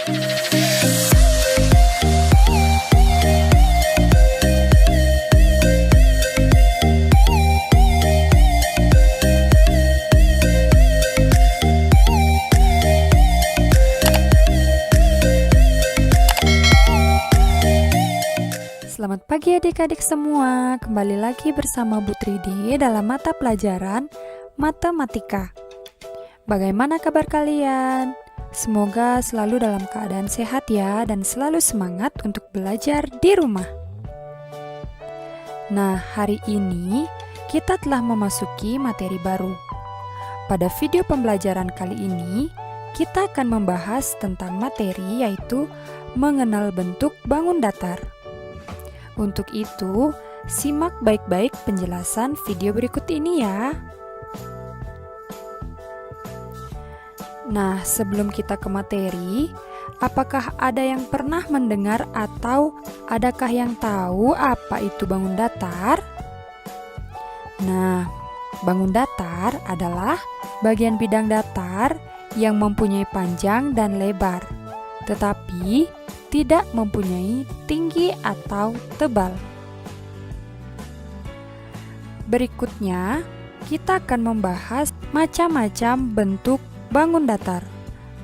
Selamat pagi adik-adik semua, kembali lagi bersama Bu Tridi dalam mata pelajaran Matematika. Bagaimana kabar kalian? Semoga selalu dalam keadaan sehat ya, dan selalu semangat untuk belajar di rumah. Nah, hari ini kita telah memasuki materi baru. Pada video pembelajaran kali ini, kita akan membahas tentang materi yaitu mengenal bentuk bangun datar. Untuk itu, simak baik-baik penjelasan video berikut ini ya. Nah, sebelum kita ke materi, apakah ada yang pernah mendengar atau adakah yang tahu apa itu bangun datar? Nah, bangun datar adalah bagian bidang datar yang mempunyai panjang dan lebar, tetapi tidak mempunyai tinggi atau tebal. Berikutnya, kita akan membahas macam-macam bentuk bangun datar.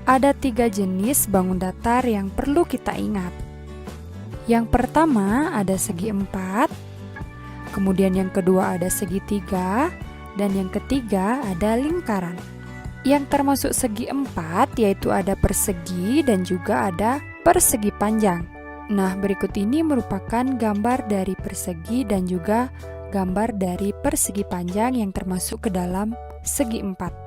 Ada 3 jenis bangun datar yang perlu kita ingat. Yang pertama ada segi 4, kemudian yang kedua ada segitiga, dan yang ketiga ada lingkaran. Yang termasuk segi 4 yaitu ada persegi dan juga ada persegi panjang. Nah, berikut ini merupakan gambar dari persegi dan juga gambar dari persegi panjang yang termasuk ke dalam segi 4.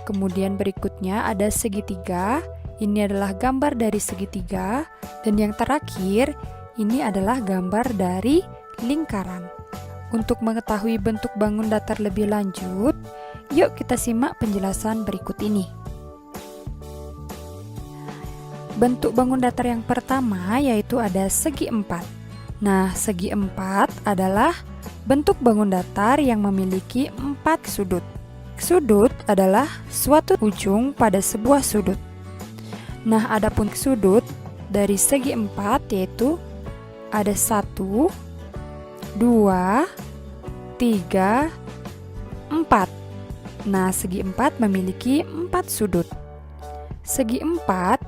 Kemudian berikutnya ada segitiga. Ini adalah gambar dari segitiga, dan yang terakhir ini adalah gambar dari lingkaran. Untuk mengetahui bentuk bangun datar lebih lanjut, yuk kita simak penjelasan berikut ini. Bentuk bangun datar yang pertama yaitu ada segi 4. Nah, segi 4 adalah bentuk bangun datar yang memiliki 4 sudut. Sudut adalah suatu ujung pada sebuah sudut. Nah, adapun sudut dari segi 4 yaitu ada 1, 2, 3, 4. Nah, segi 4 memiliki 4 sudut. Segi 4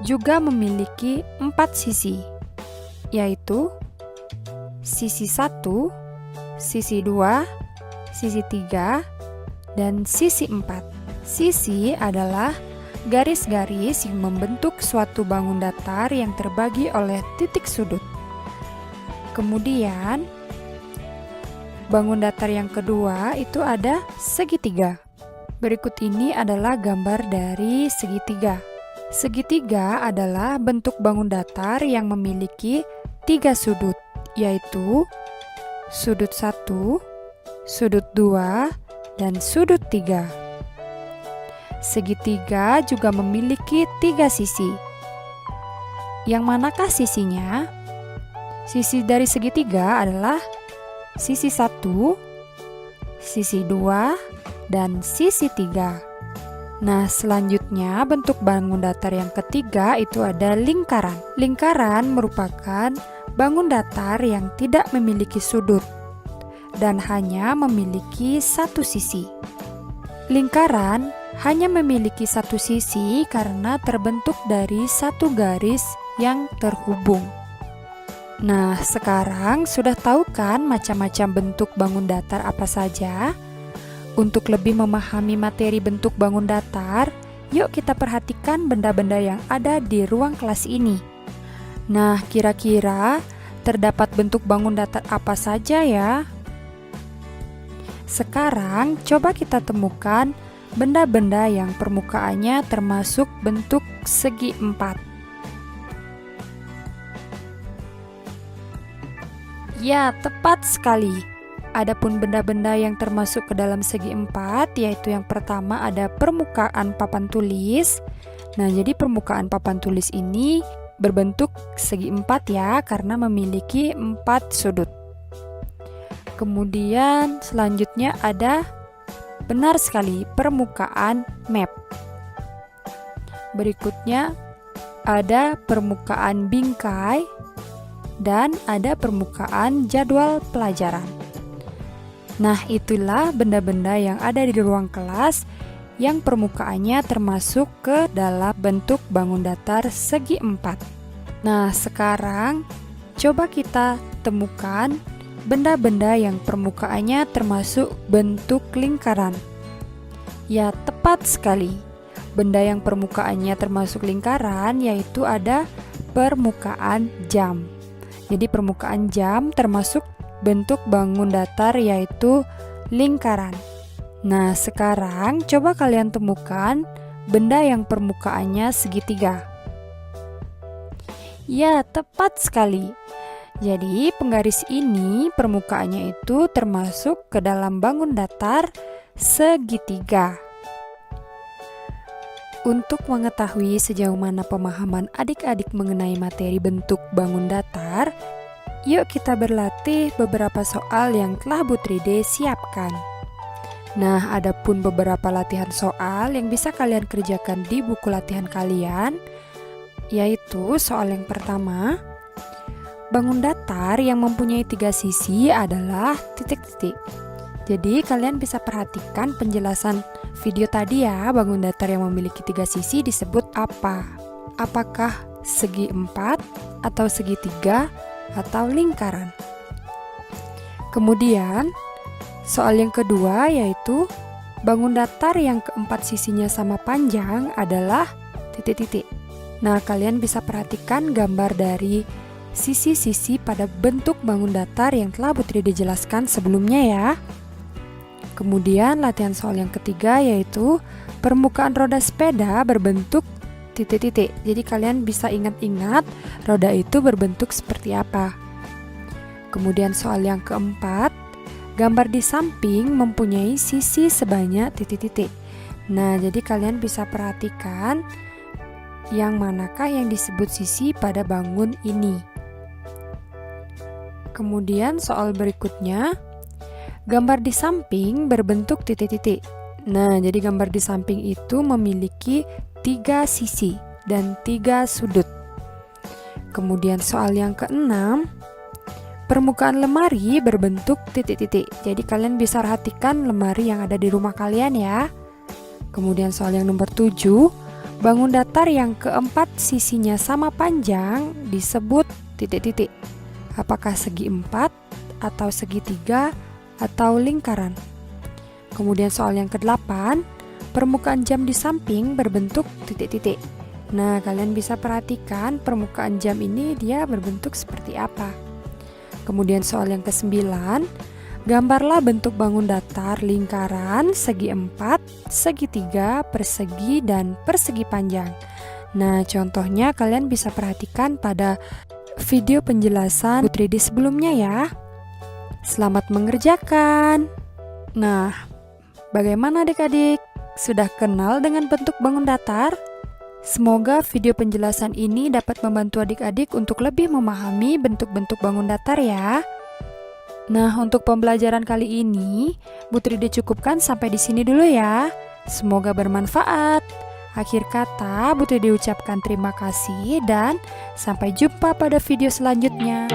juga memiliki 4 sisi, yaitu sisi 1, sisi 2, sisi 3, dan sisi 4. Sisi adalah garis-garis yang membentuk suatu bangun datar yang terbagi oleh titik sudut. Kemudian, bangun datar yang kedua itu ada segitiga. Berikut ini adalah gambar dari segitiga. Segitiga adalah bentuk bangun datar yang memiliki 3 sudut, yaitu sudut 1, sudut 2, dan sudut 3. Segitiga juga memiliki 3 sisi. Yang manakah sisinya? Sisi dari segitiga adalah sisi 1, sisi 2, dan sisi 3. Nah, selanjutnya bentuk bangun datar yang ketiga itu ada lingkaran. Lingkaran merupakan bangun datar yang tidak memiliki sudut dan hanya memiliki 1 sisi. Lingkaran hanya memiliki 1 sisi karena terbentuk dari 1 garis yang terhubung. Nah, sekarang sudah tahu kan macam-macam bentuk bangun datar apa saja? Untuk lebih memahami materi bentuk bangun datar, yuk kita perhatikan benda-benda yang ada di ruang kelas ini. Nah, kira-kira terdapat bentuk bangun datar apa saja ya? Sekarang coba kita temukan benda-benda yang permukaannya termasuk bentuk segi 4. Ya, tepat sekali. Adapun benda-benda yang termasuk ke dalam segi 4, yaitu yang pertama ada permukaan papan tulis. Nah, jadi permukaan papan tulis ini berbentuk segi 4 ya, karena memiliki 4 sudut. Kemudian selanjutnya ada, benar sekali, permukaan map. Berikutnya ada permukaan bingkai, dan ada permukaan jadwal pelajaran. Nah, itulah benda-benda yang ada di ruang kelas yang permukaannya termasuk ke dalam bentuk bangun datar segi 4. Nah, sekarang coba kita temukan benda-benda yang permukaannya termasuk bentuk lingkaran. Ya, tepat sekali. Benda yang permukaannya termasuk lingkaran yaitu ada permukaan jam. Jadi permukaan jam termasuk bentuk bangun datar yaitu lingkaran. Nah, sekarang coba kalian temukan benda yang permukaannya segitiga. Ya, tepat sekali. Jadi penggaris ini permukaannya itu termasuk ke dalam bangun datar segitiga. Untuk mengetahui sejauh mana pemahaman adik-adik mengenai materi bentuk bangun datar, yuk kita berlatih beberapa soal yang telah Bu Tride siapkan. Nah, ada pun beberapa latihan soal yang bisa kalian kerjakan di buku latihan kalian, yaitu soal yang pertama, bangun datar yang mempunyai 3 sisi adalah titik-titik. Jadi kalian bisa perhatikan penjelasan video tadi ya, bangun datar yang memiliki 3 sisi disebut apa? Apakah segi 4 atau segitiga atau lingkaran? Kemudian soal yang kedua yaitu bangun datar yang keempat sisinya sama panjang adalah titik-titik. Nah, kalian bisa perhatikan gambar dari sisi-sisi pada bentuk bangun datar yang telah Bu Tride jelaskan sebelumnya ya. Kemudian latihan soal yang ketiga yaitu permukaan roda sepeda berbentuk titik-titik. Jadi kalian bisa ingat-ingat roda itu berbentuk seperti apa. Kemudian soal yang keempat, gambar di samping mempunyai sisi sebanyak titik-titik. Nah, jadi kalian bisa perhatikan yang manakah yang disebut sisi pada bangun ini. Kemudian soal berikutnya, gambar di samping berbentuk titik-titik. Nah, jadi gambar di samping itu memiliki 3 sisi dan 3 sudut. Kemudian soal yang keenam, permukaan lemari berbentuk titik-titik. Jadi kalian bisa perhatikan lemari yang ada di rumah kalian ya. Kemudian soal yang nomor 7, bangun datar yang keempat sisinya sama panjang disebut titik-titik. Apakah segi 4 atau segitiga atau lingkaran? Kemudian soal yang ke-8, permukaan jam di samping berbentuk titik-titik. Nah, kalian bisa perhatikan permukaan jam ini dia berbentuk seperti apa. Kemudian soal yang ke-9, gambarlah bentuk bangun datar lingkaran segi 4, segitiga, persegi, dan persegi panjang. Nah, contohnya kalian bisa perhatikan pada video penjelasan Bu Tride sebelumnya ya. Selamat mengerjakan. Nah, bagaimana adik-adik? Sudah kenal dengan bentuk bangun datar? Semoga video penjelasan ini dapat membantu adik-adik untuk lebih memahami bentuk-bentuk bangun datar ya. Nah, untuk pembelajaran kali ini, Bu Tride cukupkan sampai di sini dulu ya. Semoga bermanfaat. Akhir kata, Bu Tride ucapkan terima kasih dan sampai jumpa pada video selanjutnya.